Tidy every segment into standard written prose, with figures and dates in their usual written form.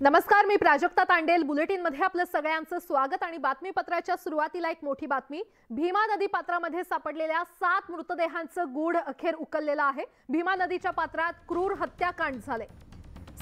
नमस्कार, मी प्राजक्ता तांडेल. बुलेटिनमध्ये आपलं सगळ्यांचं स्वागत. आणि बातमीपत्राच्या सुरुवातीला एक मोठी बातमी. भीमा नदी पात्रामध्ये सापडलेल्या 7 मृतदेहांचं गूढ अखेर उकललेलं आहे. भीमा नदीच्या पात्रात क्रूर हत्याकांड झाले.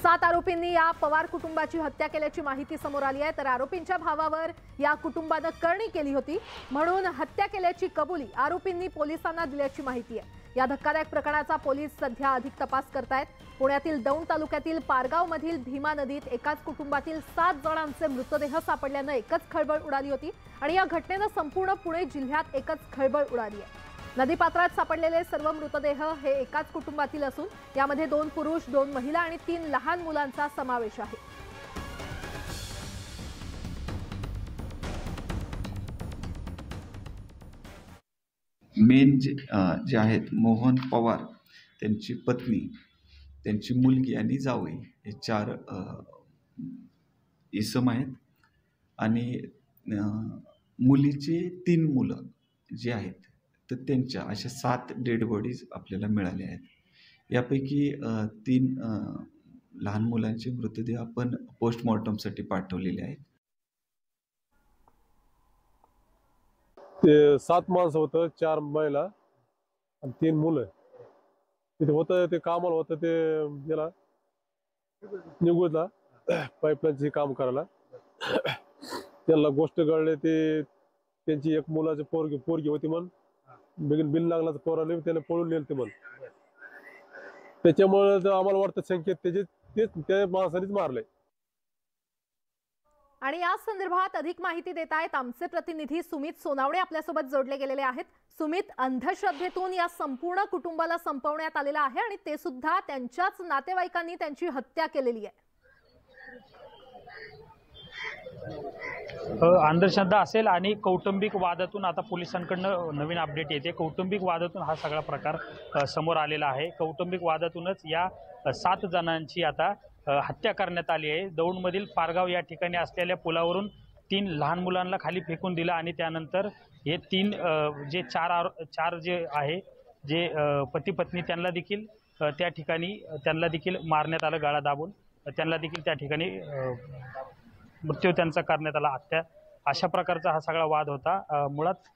7 आरोपींनी या पवार कुटुंबाची हत्या केल्याची माहिती समोर आली आहे. तर आरोपींच्या भावावर या कुटुंबानं करणी केली होती म्हणून हत्या केल्याची कबुली आरोपींनी पोलिसांना दिल्याची माहिती आहे. या धक्कादायक प्रकरणाचा पोलीस सध्या अधिक तपास करतायत. पुण्यातील दौंड तालुक्यातील पारगावमधील भीमा नदीत एकाच कुटुंबातील 7 जणांचे मृतदेह सापडल्यानं एकच खळबळ उडाली होती आणि या घटनेनं संपूर्ण पुणे जिल्ह्यात एकच खळबळ उडाली आहे. नदीपात्रात सापडलेले सर्व मृतदेह हे एकाच कुटुंबातील असून यामध्ये 2 पुरुष, 2 महिला आणि 3 लहान मुलांचा समावेश आहे. मेन जे आहेत मोहन पवार, त्यांची पत्नी, त्यांची मुलगी आणि जावई हे 4 इसम आहेत. आणि मुलीचे 3 मुलं जे आहेत तर त्यांच्या अशा 7 डेड बॉडीज आपल्याला मिळाल्या आहेत. यापैकी 3 लहान मुलांचे मृतदेह आपण पोस्टमॉर्टमसाठी पाठवलेले आहेत. ते 7 माणसं होतं, 4 महिला आणि 3 मुलं. तिथे होतं ते कामाला होतं ते याला निघूला पाईपलाईनचे काम करायला. त्यांना गोष्ट कळले ते त्यांची एक मुलाची पोरगी होती म्हण बिन लागला पोराले त्याने पळून नेलं ते म्हण. त्याच्यामुळे आम्हाला वाटतं संकेत तेच त्या माणसानेच मारले. आणि या संदर्भात अधिक माहिती देत आहेत आमचे प्रतिनिधी सुमित सोनावणे आपल्यासोबत जोडले गेलेले आहेत. सुमित, अंधश्रद्धेतून या संपूर्ण कुटुंबाला संपवण्यात आलेलं आहे आणि ते सुद्धा त्यांच्याच नातेवाईकांनी त्यांची हत्या केलेली आहे. अंधश्रद्धा असेल आणि कौटुंबिक वादातून आता पोलिसांकडनं नवीन अपडेट येते. कौटुंबिक वादातून हा सगळा प्रकार समोर आलेला आहे. कौटुंबिक वादातूनच या 7 जणांची आता हत्या करण्यात आली आहे. दौंडमधील पारगाव या ठिकाणी असलेल्या पुलावरून 3 लहान मुलांना खाली फेकून दिलं आणि त्यानंतर हे 3 जे 4 जे आहे जे पती पत्नी त्यांना देखील त्या ठिकाणी मारण्यात आलं, गळा दाबून त्यांना देखील त्या ठिकाणी मृत्यू त्यांचा करण्यात आला, हत्या. अशा प्रकारचा हा सगळा वाद होता. मुळात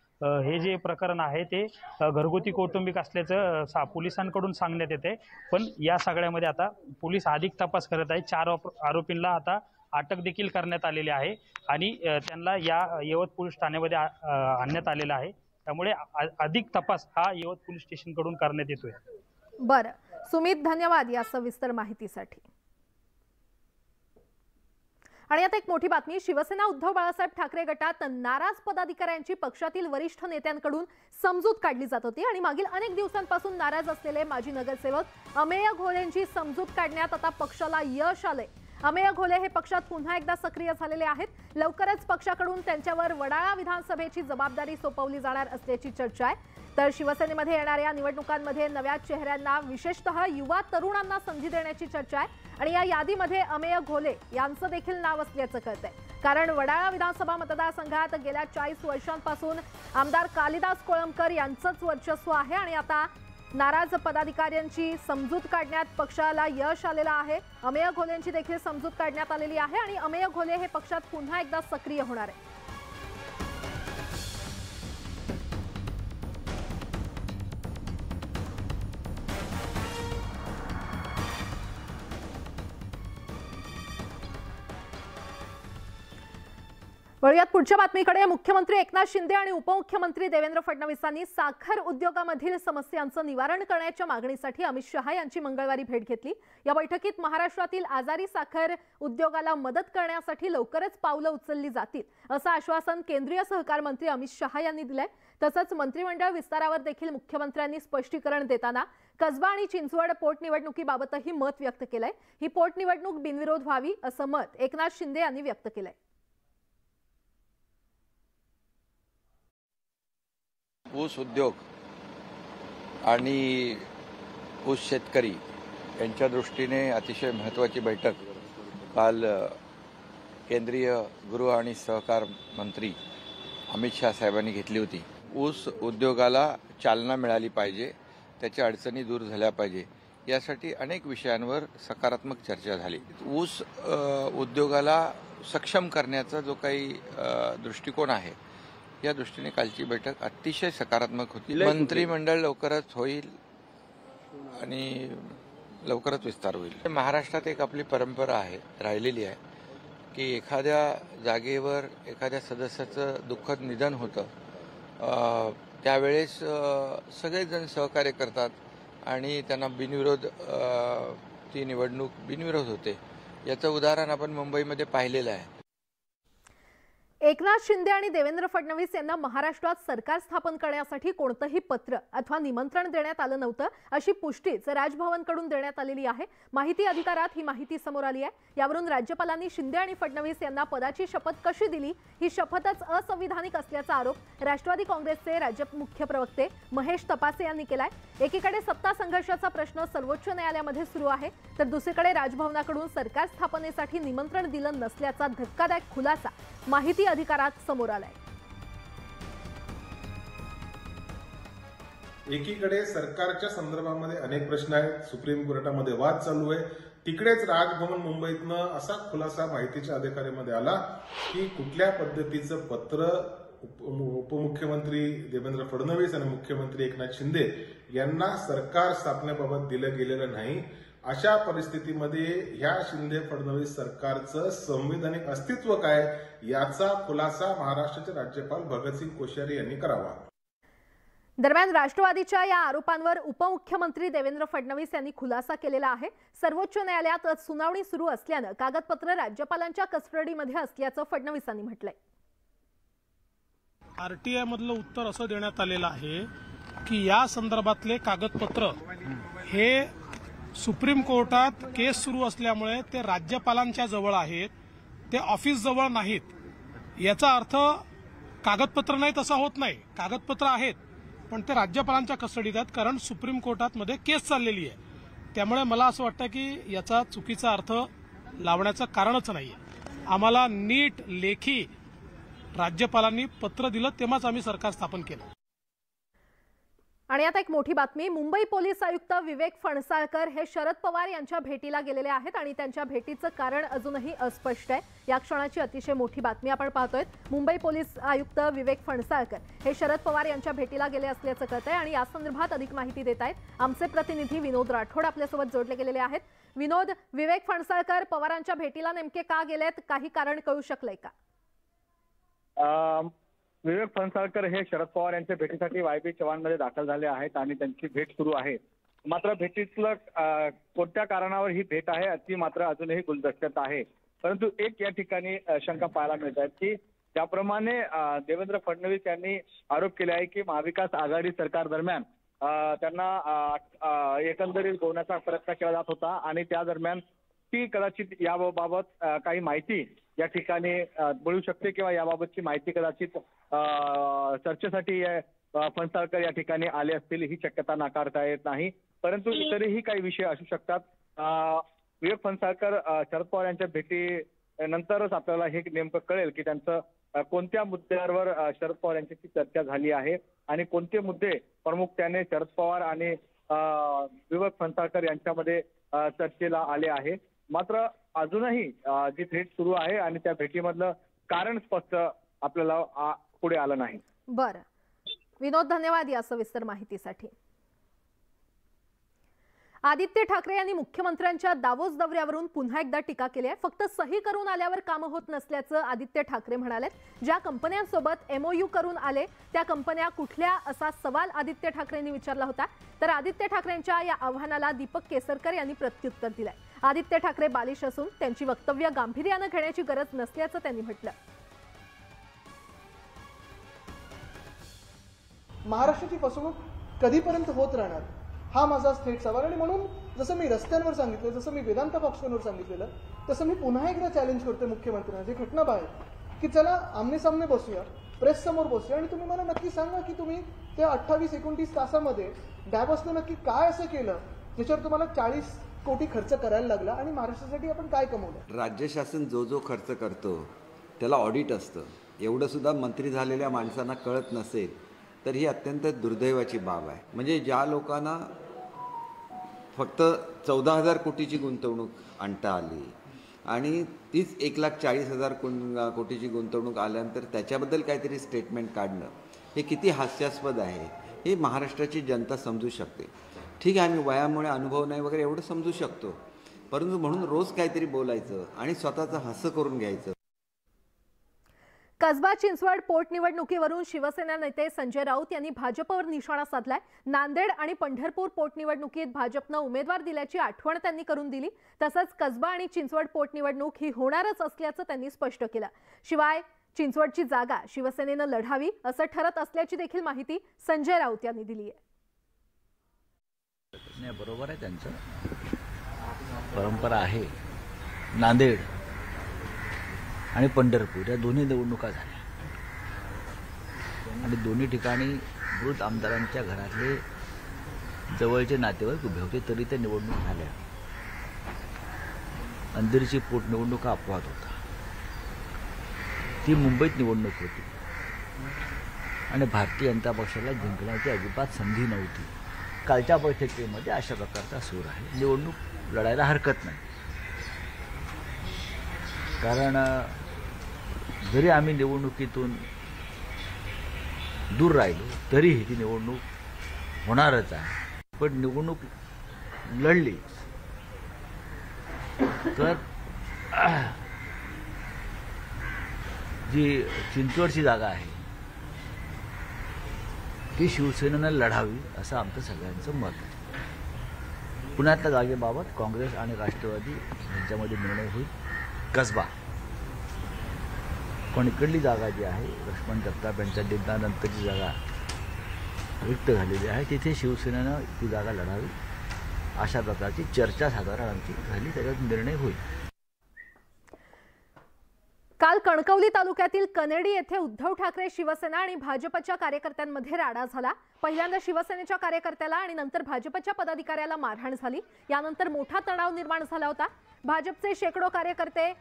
हे जे प्रकरण आहे ते घरगुती कौटुंबिक असल्याचं पोलिसांकडून सांगण्यात येते. पण या सगळ्यामध्ये आता पोलीस अधिक तपास करत आहेत. 4 आरोपींना आता अटक देखील करण्यात आलेली आहे आणि त्यांना या यवत पोलीस ठाण्यामध्ये आणण्यात आलेला आहे. त्यामुळे अधिक तपास हा यवत पोलीस स्टेशनकडून करण्यात येतोय. बरं सुमित, धन्यवाद या सविस्तर माहितीसाठी. आणि आता एक मोठी बातमी. शिवसेना उद्धव बाळासाहेब ठाकरे गटात नाराज पदाधिकाऱ्यांची पक्षातील वरिष्ठ नेत्यांकडून समजूत काढली जात होती आणि मागील अनेक दिवसांपासून नाराज असलेले माजी नगरसेवक अमेय घोलेंची समजूत काढण्यात आता पक्षाला यश आले. अमेय घोले हे पक्षात पुन्हा एकदा सक्रिय झालेले आहेत. लवकरच पक्षाकडून त्यांच्यावर वडाळा विधानसभेची जबाबदारी सोपवली जाणार असल्याची चर्चा आहे. तर शिवसेनेमध्ये येणाऱ्या निवडणुकांमध्ये नव्या चेहऱ्यांना, विशेषतः युवा तरुणांना संधी देण्याची चर्चा आहे आणि या यादीमध्ये अमेय घोले यांचं देखील नाव असल्याचं कळतंय. कारण वडाळा विधानसभा मतदारसंघात गेल्या 40 वर्षांपासून आमदार कालिदास कोळंबकर यांचंच वर्चस्व आहे आणि आता नाराज पदाधिकाऱ्यांची समजूत काढण्यात पक्षाला यश आलेलं आहे. अमेय घोलेंची देखील समजूत काढण्यात आलेली आहे आणि अमेय घोले हे पक्षात पुन्हा एकदा सक्रिय होणार आहे. वळूयात पुढच्या बातमीकडे. मुख्यमंत्री एकनाथ शिंदे आणि उपमुख्यमंत्री देवेंद्र फडणवीसांनी साखर उद्योगामधील समस्यांचं निवारण करण्याच्या मागणीसाठी अमित शहा यांची मंगळवारी भेट घेतली. या बैठकीत महाराष्ट्रातील आजारी साखर उद्योगाला मदत करण्यासाठी लवकरच पावलं उचलली जातील असं आश्वासन केंद्रीय सहकार मंत्री अमित शहा यांनी दिलंय. तसंच मंत्रिमंडळ विस्तारावर देखील मुख्यमंत्र्यांनी स्पष्टीकरण देताना कसबा आणि चिंचवड पोटनिवडणुकीबाबतही मत व्यक्त केलंय. ही पोटनिवडणूक बिनविरोध व्हावी असं मत एकनाथ शिंदे यांनी व्यक्त केलंय. ऊस उद्योग आणि ऊस शेतकरी यांच्या दृष्टीने अतिशय महत्त्वाची बैठक काल केंद्रीय गृह आणि सहकार मंत्री अमित शहा साहेबांनी घेतली होती. ऊस उद्योगाला चालना मिळाली पाहिजे, त्याच्या अडचणी दूर झाल्या पाहिजे यासाठी अनेक विषयांवर सकारात्मक चर्चा झाली. ऊस उद्योगाला सक्षम करण्याचा जो काही दृष्टिकोन आहे या दृष्टीने कालची बैठक अतिशय सकारात्मक होती. मंत्रिमंडळ लवकरच होईल आणि लवकरच विस्तार होईल. महाराष्ट्रात एक आपली परंपरा आहे, राहिलेली आहे, की एखाद्या जागेवर एखाद्या सदस्याचं दुःखद निधन होतं त्यावेळेस सगळेजण सहकार्य करतात आणि त्यांना बिनविरोध ती निवडणूक बिनविरोध होते. याचं उदाहरण आपण मुंबईमध्ये पाहिलेलं आहे. एकनाथ शिंदे आणि देवेंद्र फडणवीस यांना महाराष्ट्रात सरकार स्थापन करण्यासाठी कोणतंही पत्र अथवा निमंत्रण देण्यात आलं नव्हतं अशी पुष्टीच राजभवनकडून देण्यात आलेली आहे. माहिती अधिकारात ही माहिती समोर आली आहे. यावरून राज्यपालांनी शिंदे आणि फडणवीस यांना पदाची शपथ कशी दिली, ही शपथच असंविधानिक असल्याचा आरोप राष्ट्रवादी काँग्रेसचे राज्य मुख्य प्रवक्ते महेश तपासे यांनी केलाय. एकीकडे सत्ता संघर्षाचा प्रश्न सर्वोच्च न्यायालयामध्ये सुरू आहे, तर दुसरीकडे राजभवनाकडून सरकार स्थापनेसाठी निमंत्रण दिलं नसल्याचा धक्कादायक खुलासा माहिती अधिकारात समोर आलाय. एकीकडे सरकारच्या संदर्भामध्ये अनेक प्रश्न आहेत, सुप्रीम कोर्टामध्ये वाद चालू आहे. तिकडेच राजभवन मुंबईतनं असा खुलासा माहितीच्या अधिकाऱ्यामध्ये आला की कुठल्या पद्धतीचं पत्र उपमुख्यमंत्री देवेंद्र फडणवीस आणि मुख्यमंत्री एकनाथ शिंदे यांना सरकार स्थापनेबाबत दिलं गेलेलं नाही. अशा परिस्थितीमध्ये ह्या शिंदे फडणवीस सरकारचं संविधानिक अस्तित्व काय याचा खुलासा महाराष्ट्राचे राज्यपाल भगतसिंग कोश्यारी यांनी करावा. दरम्यान राष्ट्रवादीच्या या आरोपांवर उपमुख्यमंत्री देवेंद्र फडणवीस यांनी खुलासा केलेला आहे. सर्वोच्च न्यायालयात सुनावणी सुरू असल्यानं कागदपत्र राज्यपालांच्या कस्टडीमध्ये असल्याचं फडणवीसांनी म्हटलंय. आरटीआय मधलं उत्तर असं देण्यात आलेलं आहे की या संदर्भातले कागदपत्र हे सुप्रीम कोर्टात केस सुरू असल्यामुळे ते राज्यपालांच्या जवळ आहेत, ते ऑफिस जवळ नाहीत. याचा अर्थ कागदपत्र नाही तसा होत नाही, कागदपत्र आहेत पण ते राज्यपालांच्या कस्टडीत आहेत, कारण सुप्रीम कोर्टात मध्ये केस चाललेली आहे. त्यामुळे मला असं वाटतं की याचा चुकीचा अर्थ लावण्याचं कारणच नाहीये. आम्हाला नीट लेखी राज्यपालांनी पत्र दिलं तेव्हाच आम्ही सरकार स्थापन केलं. आणि आता एक मोठी बातमी. मुंबई पोलीस आयुक्त विवेक फणसाळकर हे शरद पवार यांच्या भेटीला गेलेले आहेत आणि त्यांच्या भेटीचं कारण अजूनही अस्पष्ट आहे. या क्षणाची अतिशय मोठी बातमी आपण पाहतोय. मुंबई पोलीस आयुक्त विवेक फणसाळकर हे शरद पवार यांच्या भेटीला गेले असल्याचं कळतंय आणि या संदर्भात अधिक माहिती देत आहेत आमचे प्रतिनिधी विनोद राठोड आपल्यासोबत जोडले गेलेले आहेत. विनोद, विवेक फणसाळकर पवारांच्या भेटीला नेमके का गेलेत, काही कारण कळू शकलंय का? विवेक फणसाळकर हे शरद पवार यांच्या भेटीसाठी YB चव्हाणमध्ये दाखल झाले आहेत आणि त्यांची भेट सुरू आहे. मात्र भेटीतलं कोणत्या कारणावर ही भेट आहे ती मात्र अजूनही गुलदस्त्यात आहे. परंतु एक या ठिकाणी शंका पाहायला मिळत आहे की ज्याप्रमाणे देवेंद्र फडणवीस यांनी आरोप केले आहे की महाविकास आघाडी सरकार दरम्यान त्यांना एकंदरीत गोवण्याचा प्रयत्न केला जात होता आणि त्या दरम्यान ती कदाचित याबाबत काही माहिती या ठिकाणी मिळू शकते किंवा याबाबतची माहिती कदाचित चर्चेसाठी फणसाळकर या ठिकाणी आले असतील ही शक्यता नाकारता येत नाही. परंतु इतरही काही विषय असू शकतात. विवेक फणसाळकर शरद पवार यांच्या भेटीनंतरच आपल्याला हे नेमकं कळेल की त्यांचं कोणत्या मुद्द्यावर शरद पवार यांच्याशी चर्चा झाली आहे आणि कोणते मुद्दे प्रामुख्याने शरद पवार आणि विवेक फणसाळकर यांच्यामध्ये चर्चेला आले आहे. मात्र अजूनही जी भेट सुरू आहे आणि त्या भेटीमधलं कारण स्पष्ट आपल्याला पुढे आलं नाही. बरं विनोद, धन्यवाद या सविस्तर माहितीसाठी. आदित्य ठाकरे यांनी मुख्यमंत्र्यांच्या दावोस दौऱ्यावरून पुन्हा एकदा टीका केली आहे. फक्त सही करून आल्यावर कामं होत नसल्याचं आदित्य ठाकरे म्हणाले. ज्या कंपन्यांसोबत MOU करून आले त्या कंपन्या कुठल्या असा सवाल आदित्य ठाकरेंनी विचारला होता. तर आदित्य ठाकरेंच्या या आव्हानाला दीपक केसरकर यांनी प्रत्युत्तर दिलंय. आदित्य ठाकरे बालिश असून त्यांची वक्तव्य गांभीर्यानं घेण्याची गरज नसल्याचं त्यांनी म्हटलं. महाराष्ट्राची फसवणूक कधीपर्यंत होत राहणार हा माझा थेट सवाल. आणि म्हणून जसं मी रस्त्यांवर सांगितलं, जसं मी वेदांत फॉक्सकॉनवर सांगितलेलं, तसं मी पुन्हा एकदा चॅलेंज करतोय मुख्यमंत्र्यांना जे घटना बाहेर की चला आमने सामने बसूया, प्रेस समोर बसूया आणि तुम्ही मला नक्की सांगा की तुम्ही त्या 28-29 तासामध्ये डॅबॉसने नक्की काय असं केलं ज्याच्यावर तुम्हाला 40 कोटी खर्च करायला लागला आणि महाराष्ट्रासाठी आपण काय कमवलं. राज्य शासन जो खर्च करतो त्याला ऑडिट असतं. एवढं सुद्धा मंत्री झालेल्या माणसांना कळत नसेल तर ही अत्यंत दुर्दैवाची बाब आहे. म्हणजे ज्या लोकांना फक्त 14,000 कोटीची गुंतवणूक आणता आली आणि तीच 1,40,000 कोटीची गुंतवणूक आल्यानंतर त्याच्याबद्दल काहीतरी स्टेटमेंट काढणं हे किती हास्यास्पद आहे हे महाराष्ट्राची जनता समजू शकते. ठीक आहे, आम्ही वयामुळे अनुभव नाही वगैरे एवढं समजू शकतो, परंतु म्हणून रोज काहीतरी बोलायचं आणि स्वतःचं हसं करून घ्यायचं. कसबा चिंचवड पोटनिवडणुकीवरून शिवसेना नेते संजय राऊत यांनी भाजपवर निशाणा साधलाय. नांदेड आणि पंढरपूर पोटनिवडणुकीत भाजपनं उमेदवार दिल्याची आठवण त्यांनी करून दिली. तसंच कसबा आणि चिंचवड पोटनिवडणूक ही होणारच असल्याचं त्यांनी स्पष्ट केलं. शिवाय चिंचवडची जागा शिवसेनेनं लढावी असं ठरत असल्याची देखील माहिती संजय राऊत यांनी दिली आहे. बरोबर आहे, त्यांचं परंपरा आहे. नांदेड आणि पंढरपूर या दोन्ही निवडणुका झाल्या आणि दोन्ही ठिकाणी मृत आमदारांच्या घरातले जवळचे नातेवाईक उभे होते, तरी त्या निवडणूक झाल्या. अंधेरीची पोटनिवडणूक अपवाद होता, ती मुंबईत निवडणूक होती आणि भारतीय जनता पक्षाला जिंकण्याची अजिबात संधी नव्हती. कालच्या बैठकीमध्ये अशा प्रकारचा सूर आहे. निवडणूक लढायला हरकत नाही, कारण जरी आम्ही निवडणुकीतून दूर राहिलो तरीही ती निवडणूक होणारच आहे. पण निवडणूक लढली तर जी चिंचवडची जागा आहे ती शिवसेनेनं लढावी असं आमचं सगळ्यांचं मत आहे. पुण्यातल्या जागेबाबत काँग्रेस आणि राष्ट्रवादी यांच्यामध्ये निर्णय होईल. कसबा पण इकडली जागा जी आहे लक्ष्मण जगताप यांच्या निधनानंतरची जागा रिक्त झालेली आहे, तिथे शिवसेनेनं ती जागा लढावी अशा प्रकारची चर्चा साधारण आमची झाली, त्याच्यात निर्णय होईल. काल कणकवली तालुक्यातील कनेडी येथे उद्धव ठाकरे शिवसेना आणि भाजपच्या कार्यकर्त्यांमध्ये राडा झाला. पहिल्यांदा शिवसेनेच्या कार्यकर्त्याला आणि नंतर भाजपच्या पदाधिकाऱ्याला मारहाण झाली. यानंतर मोठा तणाव निर्माण झाला होता. भाजपचे शेकडो कार्यकर्ते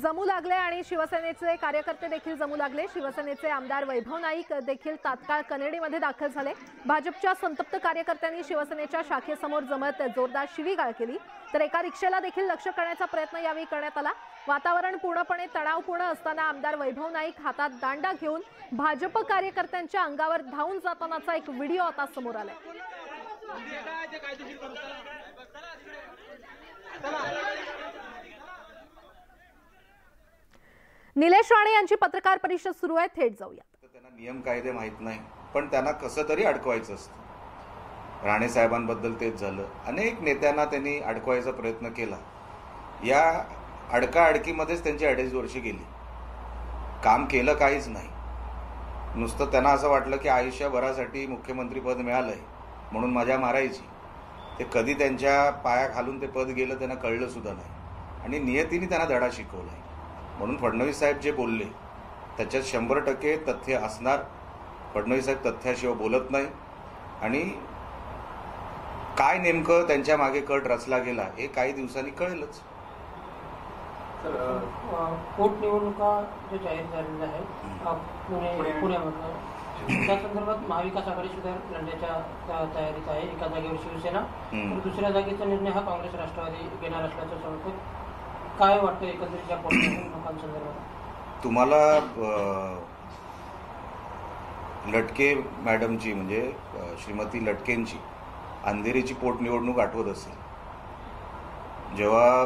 जमू लागले आणि शिवसेनेचे कार्यकर्ते देखील जमू लागले. शिवसेनेचे आमदार वैभव नाईक देखील तात्काळ कनेडीमध्ये दाखल झाले. भाजपच्या संतप्त कार्यकर्त्यांनी शिवसेनेच्या शाखेसमोर जमत जोरदार शिवीगाळ केली, तर एका रिक्षेला देखील लक्ष्य करण्याचा प्रयत्न यावेळी करण्यात आला. वातावरण पूर्णपणे तणावपूर्ण असताना आमदार वैभव नाईक हातात दांडा घेऊन भाजप कार्यकर्त्यांच्या अंगावर धावून जातानाचा एक व्हिडिओ आता समोर आलाय. निलेश राणे यांची पत्रकार परिषद सुरू आहे, थेट जाऊयात. त्यांना नियम कायदे माहित नाही, पण त्यांना कसं तरी अडकवायचं असतं. राणे साहेबांबद्दल तेच झालं. अनेक नेत्यांना त्यांनी अडकवायचा प्रयत्न केला. या अडकाअडकीमध्येच त्यांची 2.5 वर्षे गेली. काम केलं काहीच नाही. नुसतं त्यांना असं वाटलं की आयुष्यभरासाठी मुख्यमंत्रीपद मिळालंय म्हणून मजा मारायची. ते कधी त्यांच्या पायाखालून ते पद गेलं त्यांना कळलं सुद्धा नाही आणि नियतीने त्यांना धडा शिकवलाय. म्हणून फडणवीस साहेब जे बोलले त्याच्यात 100% तथ्य असणार. फडणवीस साहेब तथ्याशिवाय बोलत नाही आणि काय नेमकं त्यांच्या मागे कट रचला गेला हे काही दिवसांनी कळेलच. पोटनिवडणुका जो जाहीर झालेल्या आहेत पुण्यामधलं, त्या संदर्भात महाविकास आघाडी सुद्धा लढण्याच्या तयारीत आहे. एका जागेवर शिवसेना तर दुसऱ्या जागेचा निर्णय हा काँग्रेस राष्ट्रवादी घेणार असल्याचं सांगतो. काय वाटतं एकंदरीत या पोटनिवडणुकांसंदर्भात? तुम्हाला लटके मॅडमची म्हणजे श्रीमती लटकेंची अंधेरीची पोटनिवडणूक आठवत असेल. जेव्हा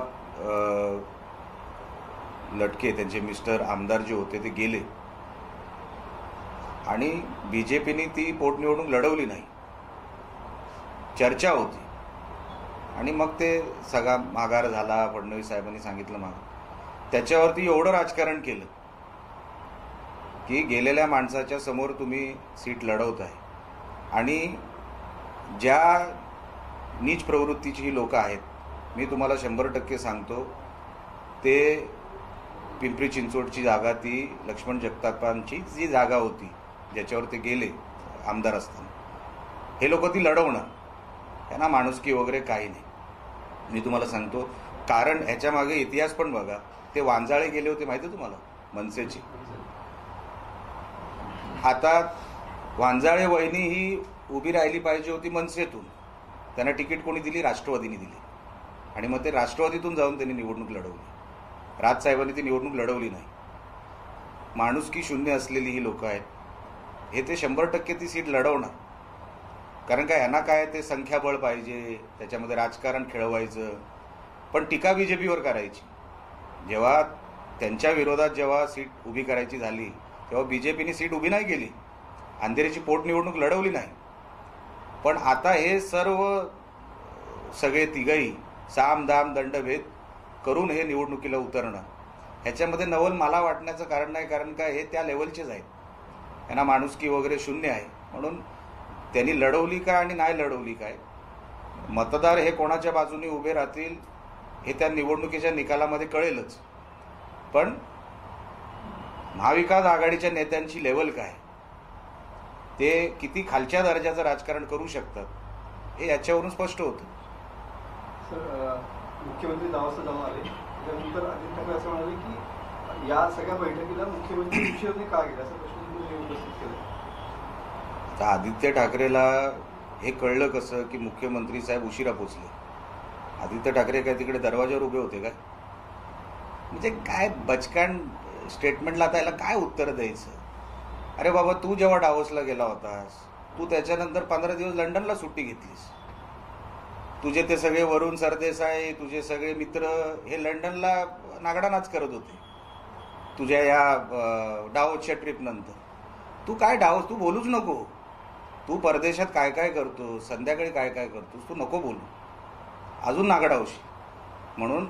लटके त्यांचे मिस्टर आमदार जे होते ते गेले आणि बीजेपीने ती पोटनिवडणूक लढवली नाही, चर्चा होती आणि मग ते सगळा माघार झाला. फडणवीस साहेबांनी सांगितलं माघार. त्याच्यावरती एवढं राजकारण केलं की गेलेल्या माणसाच्या समोर तुम्ही सीट लढवताय आणि ज्या नीच प्रवृत्तीची ही लोक आहेत, मी तुम्हाला 100% सांगतो, ते पिंपरी चिंचवडची जागा ती लक्ष्मण जगतापांची जी जागा होती ज्याच्यावर ते गेले आमदार असताना, हे लोक ती लढवणार. त्यांना माणुसकी वगैरे काही नाही. मी तुम्हाला सांगतो कारण ह्याच्या मागे इतिहास पण बघा. ते वांजाळे गेले होते माहिती तुम्हाला, मनसेची. आता वांजाळे वहिनी ही उभी राहिली पाहिजे होती मनसेतून, त्यांना तिकीट कोणी दिली? राष्ट्रवादीने दिली. आणि मग ते राष्ट्रवादीतून जाऊन त्यांनी निवडणूक लढवली. राजसाहेबांनी ती निवडणूक लढवली नाही. माणुसकी शून्य असलेली ही लोक आहेत. हे ते 100% ती सीट लढवणार. कारण काय यांना काय ते संख्याबळ पाहिजे, त्याच्यामध्ये राजकारण खेळवायचं. पण टीका बीजेपीवर करायची. जेव्हा त्यांच्या विरोधात जेव्हा सीट उभी करायची झाली तेव्हा बीजेपीने सीट उभी नाही केली. अंधेरीची पोटनिवडणूक लढवली नाही. पण आता हे सगळे तिघही साम दाम दंडभेद करून हे निवडणुकीला उतरणं, ह्याच्यामध्ये नवल मला वाटण्याचं कारण नाही. कारण काय हे त्या लेवलचेच आहेत. यांना माणुसकी वगैरे शून्य आहे. म्हणून त्यांनी लढवली काय आणि नाही लढवली काय, मतदार हे कोणाच्या बाजूने उभे राहतील हे त्या निवडणुकीच्या निकालामध्ये कळेलच. पण महाविकास आघाडीच्या नेत्यांची लेवल काय, ते किती खालच्या दर्जाचं राजकारण करू शकतात हे याच्यावरून स्पष्ट होतं. मुख्यमंत्री दावास जाऊन आले त्यानंतर आदित्य ठाकरे असं म्हणाले की या सगळ्या बैठकीला मुख्यमंत्री उशिराने का गेले असा प्रश्न तुम्ही उपस्थित केला. तर आदित्य ठाकरेला हे कळलं कसं की मुख्यमंत्री साहेब उशिरा पोचले? आदित्य ठाकरे काय तिकडे दरवाजावर उभे होते काय? म्हणजे काय बचकान स्टेटमेंटला आता याला काय उत्तर द्यायचं? अरे बाबा, तू जेव्हा डावोसला गेला होतास, तू त्याच्यानंतर 15 दिवस लंडनला सुट्टी घेतलीस. तुझे ते सगळे वरुण सरदेसाई, तुझे सगळे मित्र हे लंडनला नागडानाच करत होते तुझ्या या डावोसच्या ट्रिपनंतर. तू काय डावोस, तू बोलूच नको. तू परदेशात काय काय करतो, संध्याकाळी काय काय करतोस, तू नको बोलू. अजून नागडावशी. म्हणून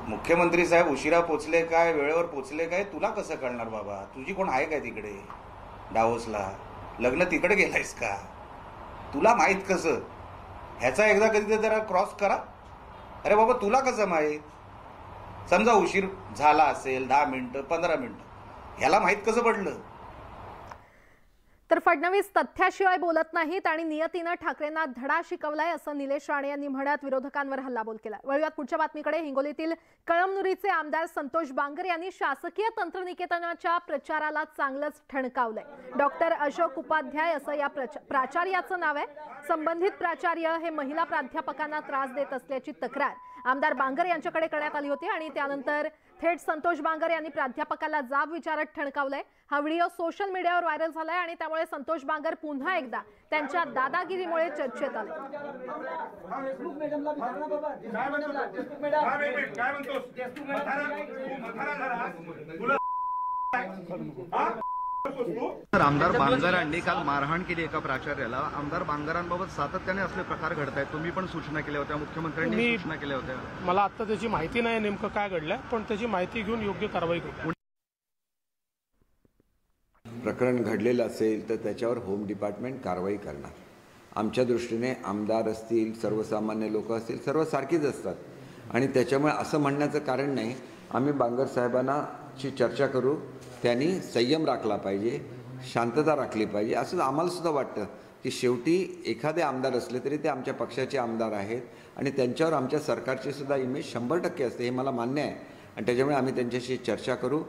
मुख्यमंत्री साहेब उशिरा पोचले काय, वेळेवर पोचले काय, तुला कसं कळणार बाबा? तुझी कोण आहे काय तिकडे डावोसला? लग्न तिकडे गेलायस का? तुला माहीत कसं? ह्याचा एकदा कधी जरा क्रॉस करा. अरे बाबा, तुला कसं माहीत? समजा उशीर झाला असेल 10 मिनिटं 15 मिनिटं, ह्याला माहीत कसं पडलं? तर फडणवीस तथ्याशिवाय बोलत नाहीत आणि नियतीनं ठाकरेंना धडा शिकवलाय असं निलेश राणे यांनी म्हणत विरोधकांवर हल्लाबोल केला. वळूयात पुढच्या बातमीकडे. हिंगोलीतील कळमनुरीचे आमदार संतोष बांगर यांनी शासकीय तंत्रनिकेतनाच्या प्रचाराला चांगलंच ठणकावलंय. डॉक्टर अशोक उपाध्याय असं या प्राचार्याचं नाव आहे. संबंधित प्राचार्य हे महिला प्राध्यापकांना त्रास देत असल्याची तक्रार आमदार बांगर यांच्याकडे करण्यात आली होती आणि त्यानंतर थेट संतोष बांगर यांनी प्राध्यापकाला जाब विचारत ठणकावलंय. हा व्हिडिओ सोशल मीडियावर व्हायरल झालाय आणि त्यामुळे संतोष बांगर पुन्हा एकदा त्यांच्या दादागिरीमुळे चर्चेत आले. आमदार बांगरांनी काल मारहाण केली एका प्राचार्याला. आमदार बांगरांबाबत सातत्याने असले प्रकार घडत आहेत. तुम्ही पण सूचना केल्या होत्या, मुख्यमंत्र्यांनी सूचना केल्या होत्या. मला आता त्याची माहिती नाही नेमकं काय घडलंय, पण त्याची माहिती घेऊन योग्य कारवाई करू. प्रकरण घडलेलं असेल तर त्याच्यावर होम डिपार्टमेंट कारवाई करणार. आमच्या दृष्टीने आमदार असतील, सर्वसामान्य लोक असतील, सर्व सारखीच असतात आणि त्याच्यामुळे असं म्हणण्याचं कारण नाही. आम्ही बांगर साहेबांची चर्चा करू, त्यांनी संयम राखला पाहिजे, शांतता राखली पाहिजे. असं आम्हाला सुद्धा वाटतं की शेवटी एखादे आमदार असले तरी ते आमच्या पक्षाचे आमदार आहेत आणि त्यांच्यावर आमच्या सरकारची सुद्धा इमेज 100% असते, हे मला मान्य आहे आणि त्याच्यामुळे आम्ही त्यांच्याशी चर्चा करू.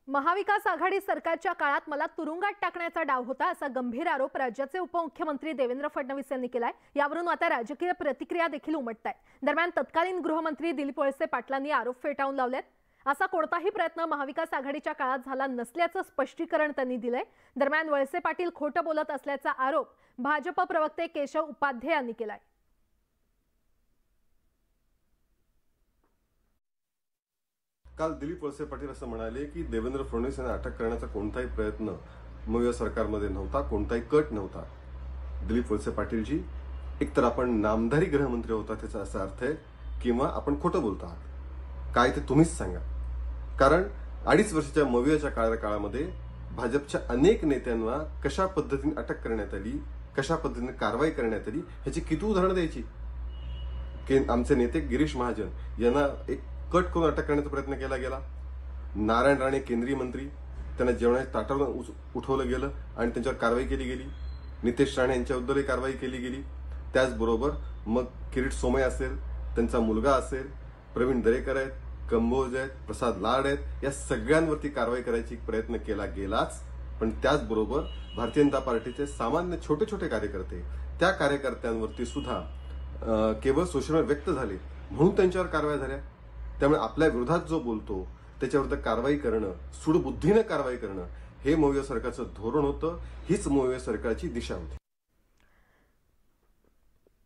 महाविकास आघाडी सरकारच्या काळात मला तुरुंगात टाकण्याचा डाव होता असा गंभीर आरोप राज्याचे उपमुख्यमंत्री देवेंद्र फडणवीस यांनी केलाय. यावरून आता राजकीय प्रतिक्रिया देखील उमटतायत. दरम्यान तत्कालीन गृहमंत्री दिलीप वळसे पाटलांनी आरोप फेटाळून लावलेत. असा कोणताही प्रयत्न महाविकास आघाडीच्या काळात झाला नसल्याचं स्पष्टीकरण त्यांनी दिलंय. दरम्यान वळसे पाटील खोटं बोलत असल्याचा आरोप भाजप प्रवक्ते केशव उपाध्ये यांनी केलाय. काल दिलीप वळसे पाटील असं म्हणाले की देवेंद्र फडणवीस यांना अटक करण्याचा कोणताही प्रयत्न मग सरकारमध्ये नव्हता, कोणताही कट नव्हता. दिलीप वळसे पाटीलजी, एकतर आपण नामधारी गृहमंत्री होता त्याचा असा अर्थ आहे किंवा आपण खोटं बोलत आहात. काय ते तुम्हीच सांगा. कारण 2.5 वर्षाच्या मवियाच्या काळामध्ये भाजपच्या अनेक नेत्यांना कशा पद्धतीने अटक करण्यात आली, कशा पद्धतीने कारवाई करण्यात आली ह्याची किती उदाहरणं द्यायची. आमचे नेते गिरीश महाजन यांना एक कट करून अटक करण्याचा प्रयत्न केला गेला. नारायण राणे केंद्रीय मंत्री, त्यांना जेवणाच्या ताटावर उठवलं गेलं आणि त्यांच्यावर कारवाई केली गेली. नितेश राणे यांच्याबद्दलही कारवाई केली गेली. त्याचबरोबर मग किरीट सोमय्या असेल, त्यांचा मुलगा असेल, प्रवीण दरेकर आहेत, कंबोज आहेत, प्रसाद लाड आहेत, या सगळ्यांवरती कारवाई करायची प्रयत्न केला गेलाच. पण त्याचबरोबर भारतीय जनता पार्टीचे सामान्य छोटे छोटे कार्यकर्ते, त्या कार्यकर्त्यांवरती सुद्धा केवळ सोशल मीडिया व्यक्त झाले म्हणून त्यांच्यावर कारवाई झाल्या. त्यामुळे आपल्या विरोधात जो बोलतो त्याच्यावर कारवाई करणं, सूडबुद्धीने कारवाई करणं हे मोविया सरकारचं धोरण होतं. हीच मोविया सरकारची दिशा होती.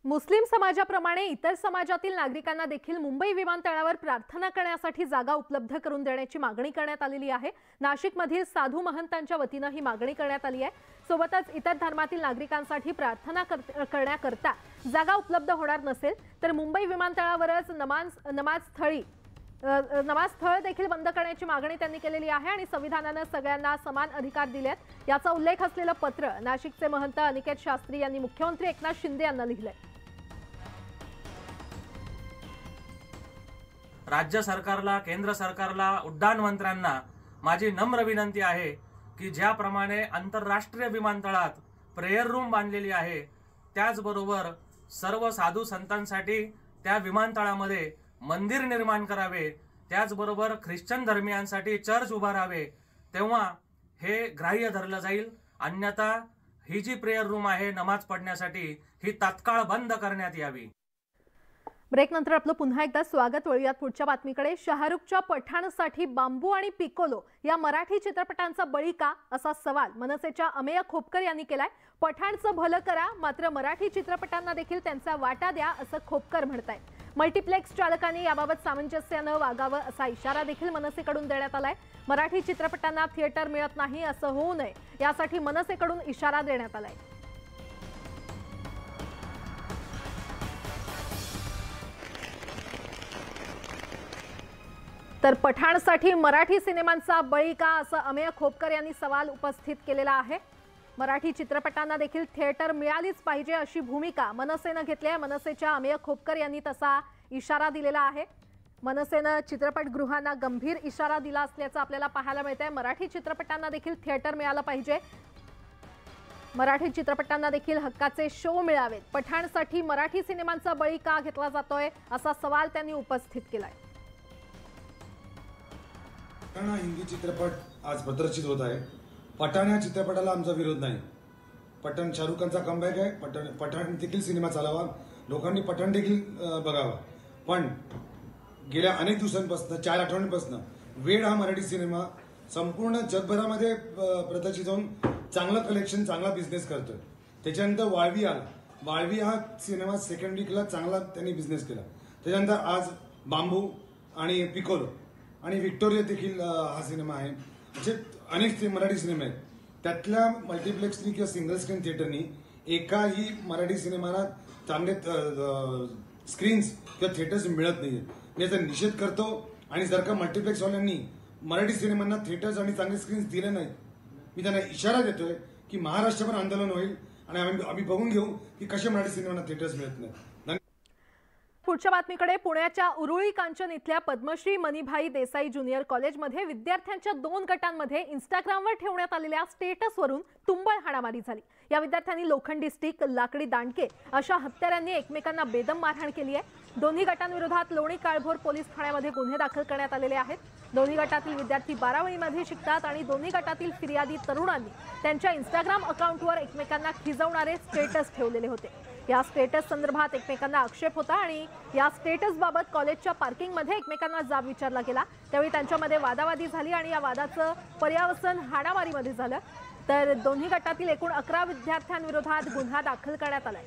मुस्लिम समाजाप्रमाणे इतर समाजातील नागरिकांना देखील मुंबई विमानतळावर प्रार्थना करण्यासाठी जागा उपलब्ध करून देण्याची मागणी करण्यात आलेली आहे. नाशिकमधील साधू महंतांच्या वतीनं ही मागणी करण्यात आली आहे. सोबतच इतर धर्मातील नागरिकांसाठी प्रार्थना करण्याकरता जागा उपलब्ध होणार नसेल तर मुंबई विमानतळावरच नमाज स्थळ देखील बंद करण्याची मागणी त्यांनी केलेली आहे. आणि संविधानानं सगळ्यांना समान अधिकार दिलेत याचा उल्लेख असलेलं पत्र नाशिकचे महंत अनिकेत शास्त्री यांनी मुख्यमंत्री एकनाथ शिंदे यांना लिहिलंय. राज्य सरकारला, केंद्र सरकारला, उड्डाण मंत्र्यांना माझी नम्र विनंती आहे की ज्याप्रमाणे आंतरराष्ट्रीय विमानतळात प्रेयर रूम बांधलेली आहे त्याचबरोबर सर्व साधू संतांसाठी त्या विमानतळामध्ये मंदिर निर्माण करावे, त्याचबरोबर ख्रिश्चन धर्मियांसाठी चर्च उभारावे, तेव्हा हे ग्राह्य धरलं जाईल. अन्यथा ही जी प्रेयर रूम आहे नमाज पढण्यासाठी ही तात्काळ बंद करण्यात यावी. ब्रेक नंतर आपलं पुन्हा एकदा स्वागत. वळूयात पुढच्या बातमीकडे. शाहरुखच्या पठाणसाठी बांबू आणि पिकोलो या मराठी चित्रपटांचा बळी का असा सवाल मनसेच्या अमेय खोपकर यांनी केलाय. पठाणचं भलं करा मात्र मराठी चित्रपटांना देखील त्यांचा वाटा द्या असं खोपकर म्हणतायत. मल्टीप्लेक्स चालकांनी याबाबत सामंजस्यानं वागावं असा इशारा देखील मनसेकडून देण्यात आलाय. मराठी चित्रपटांना थिएटर मिळत नाही असं होऊ नये यासाठी मनसेकडून इशारा देण्यात आलाय. तर पठाणसाठी मराठी सिनेमांचा बळी का असं अमेय खोपकर यांनी सवाल उपस्थित केलेला आहे. मराठी चित्रपटांना देखील थिएटर मिळालीच पाहिजे अशी भूमिका मनसेनं घेतली आहे. मनसेच्या अमेय खोपकर यांनी तसा इशारा दिलेला आहे. मनसेनं चित्रपटगृहांना गंभीर इशारा दिला असल्याचं आपल्याला पाहायला मिळतंय. मराठी चित्रपटांना देखील थिएटर मिळालं पाहिजे, मराठी चित्रपटांना देखील हक्काचे शो मिळावेत. पठाणसाठी मराठी सिनेमांचा बळी का घेतला जातोय असा सवाल त्यांनी उपस्थित केलाय. हिंदी चित्रपट आज प्रदर्शित होत आहे. पठाण या चित्रपटाला आमचा विरोध नाही. पठाण शाहरुख खानचा कमबॅक आहे. पठाण देखील सिनेमा चालावा, लोकांनी पठाण देखील बघावा. पण गेल्या अनेक दिवसांपासून 4 आठवड्यांपासून वेड हा मराठी सिनेमा संपूर्ण जगभरामध्ये प्रदर्शित होऊन चांगलं कलेक्शन, चांगला बिझनेस करतोय. त्याच्यानंतर वाळवी आला. वाळवी हा सिनेमा सेकंड वीकला चांगला त्यांनी बिझनेस केला. त्याच्यानंतर आज बांबू आणि पिकोलो आणि व्हिक्टोरिया देखील हा सिनेमा आहे. असे अनेक मराठी सिनेमे आहेत. त्यातल्या मल्टिप्लेक्सनी किंवा सिंगल स्क्रीन थिएटरनी एकाही मराठी सिनेमाला चांगले स्क्रीन्स किंवा थिएटर्स मिळत नाहीये. मी याचा निषेध करतो. आणि जर का मल्टिप्लेक्सवाल्यांनी मराठी सिनेमांना थिएटर्स आणि चांगले स्क्रीन्स दिले नाहीत, मी त्यांना इशारा देतोय की महाराष्ट्र पण आंदोलन होईल आणि आम्ही बघून घेऊ की कशा मराठी सिनेमांना थिएटर्स मिळत नाहीत. पुढच्या बातमीकडे. पुण्याच्या उरुळी कांचन इथल्या पद्मश्री मनीभाई देसाई ज्युनियर कॉलेजमध्ये विद्यार्थ्यांच्या 2 गटांमध्ये इंस्टाग्रामवर ठेवण्यात आलेल्या स्टेटसवरून तुंबळ हाणामारी झाली. या विद्यार्थ्यांनी लोखंडी स्टिक, लाकडी दांडके अशा हत्यारांनी एकमेकांना बेदम मारहाण केली आहे. दोन्ही गटांविरोधात लोणी काळभोर पोलीस ठाण्यामध्ये गुन्हे दाखल करण्यात आलेले आहेत. दोन्ही गटातील विद्यार्थी 12वीमध्ये शिकतात आणि दोन्ही गटातील फिर्यादी तरुणांनी त्यांच्या इंस्टाग्राम अकाउंटवर एकमेकांना खिजवणारे स्टेटस ठेवलेले होते. या स्टेटस संदर्भात एकमेकांना आक्षेप होता आणि या स्टेटस बाबत कॉलेजच्या पार्किंगमध्ये एकमेकांना जाब विचारला गेला. त्यावेळी त्यांच्यामध्ये वादावादी झाली आणि या वादाचं पर्यावसन हाणामारीमध्ये झालं. तर दोन्ही गटातील एकूण 11 विद्यार्थ्यांविरोधात गुन्हा दाखल करण्यात आलाय.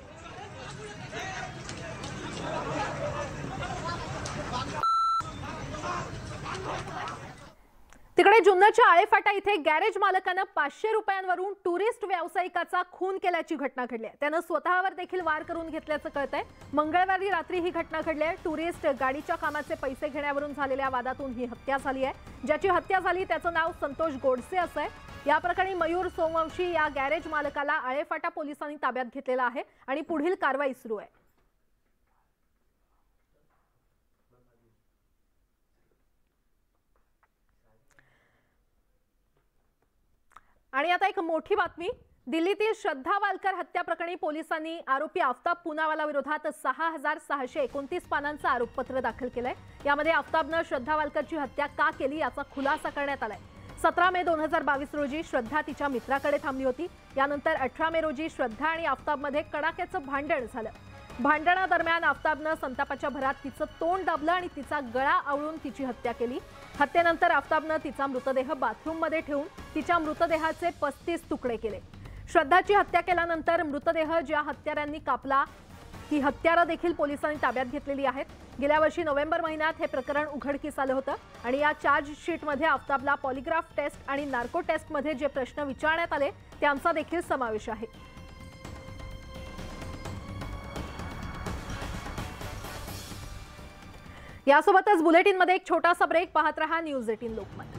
तिकडे जुन्नरच्या आळेफाटा इथे गॅरेज मालकानं 500 रुपयांवरून टुरिस्ट व्यावसायिकाचा खून केल्याची घटना घडली आहे. त्यानं स्वतःवर देखील वार करून घेतल्याचं कळतंय. मंगळवारी रात्री ही घटना घडली आहे. टुरिस्ट गाडीच्या कामाचे पैसे घेण्यावरून झालेल्या वादातून ही हत्या झाली आहे. ज्याची हत्या झाली त्याचं नाव संतोष गोडसे असं आहे. या प्रकरणी मयूर सोमवंशी या गॅरेज मालकाला आळेफाटा पोलिसांनी ताब्यात घेतलेला आहे आणि पुढील कारवाई सुरू आहे. आणि आता एक मोठी बातमी. दिल्लीतील श्रद्धा वालकर हत्या प्रकरणी पोलिसांनी आरोपी आफताब पुनावाला विरोधात 6629 पानांचं आरोपपत्र दाखल केलंय. यामध्ये आफताबनं श्रद्धा वालकरची हत्या का केली याचा खुलासा करण्यात आलाय. 17 मे 2022 रोजी श्रद्धा तिच्या मित्राकडे थांबली होती. यानंतर 18 मे रोजी श्रद्धा आणि आफताबमध्ये कडाक्याचं भांडण झालं. भांडणादरम्यान आफताबनं संतापाच्या भरात तिचं तोंड दाबलं आणि तिचा गळा आवळून तिची हत्या केली. हत्येनंतर आफताबनं तिचा मृतदेह बाथरूममध्ये ठेवून तिच्या मृतदेहाचे 35 तुकडे केले. श्रद्धाची हत्या केल्यानंतर मृतदेह ज्या हत्यारांनी कापला ती हत्यारं देखील पोलिसांनी ताब्यात घेतलेली आहेत. गेल्या वर्षी नोव्हेंबर महिन्यात हे प्रकरण उघडकीस आलं होतं आणि या चार्जशीटमध्ये आफताबला पॉलिग्राफ टेस्ट आणि नार्को टेस्टमध्ये जे प्रश्न विचारण्यात आले त्यांचा देखील समावेश आहे. यासोबतच बुलेटिनमध्ये एक छोटासा ब्रेक. पाहत रहा न्यूज 18 लोकमत.